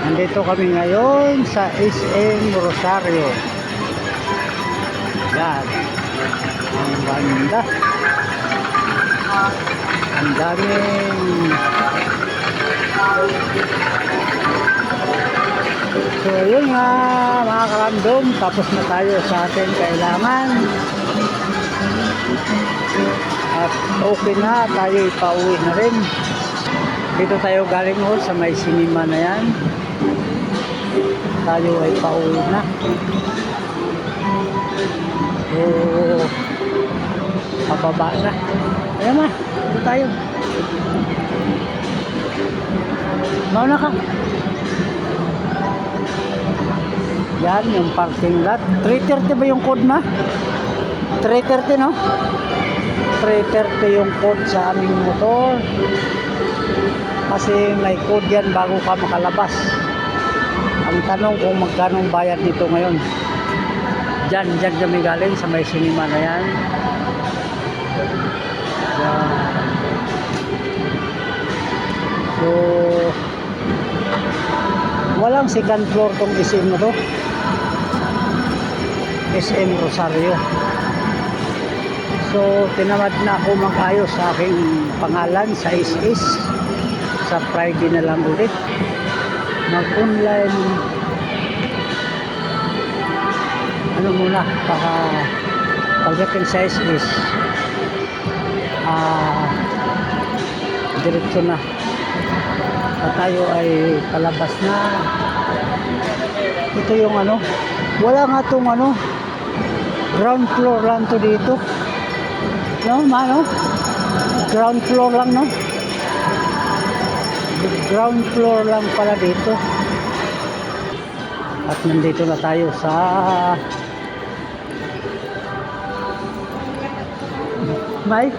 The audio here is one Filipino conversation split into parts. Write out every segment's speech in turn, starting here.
Nandito kami ngayon sa SM Rosario. Yan. Ang ganda. Ang daming. So yun nga mga karandom, tapos na tayo sa ating kailangan. At okay na, tayo ipauwi na rin. Dito tayo galing sa may sinima na yan. Tayo ay pauwi na. So pababa na. Ayan na, dito tayo. Mauna ka. Yan yung parking lot. 330 ba yung code na? 330 no? 330 yung code sa aming motor. Kasi may code yan bago ka makalabas. Ang tanong kung magkano bayad nito ngayon. Diyan kami galing sa may sinima na yan. Yan. So walang second floor tong SM na to. SM Rosario. So tinamad na ako mag-ayos sa aking pangalan sa SS. Sa Friday na lang ulit mag-online muna baka pagdating sa SS diretso na at tayo ay palabas na. Ito yung wala nga itong ground floor lang to dito ground floor lang ground floor lang pala dito. At nandito na tayo sa may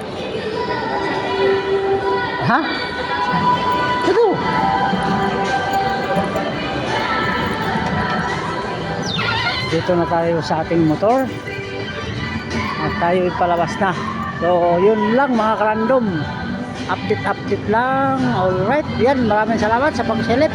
ito dito na tayo sa ating motor at tayo ipalabas na. So yun lang mga karandom, update lang. Alright, yan, maraming salamat sa pagsilip.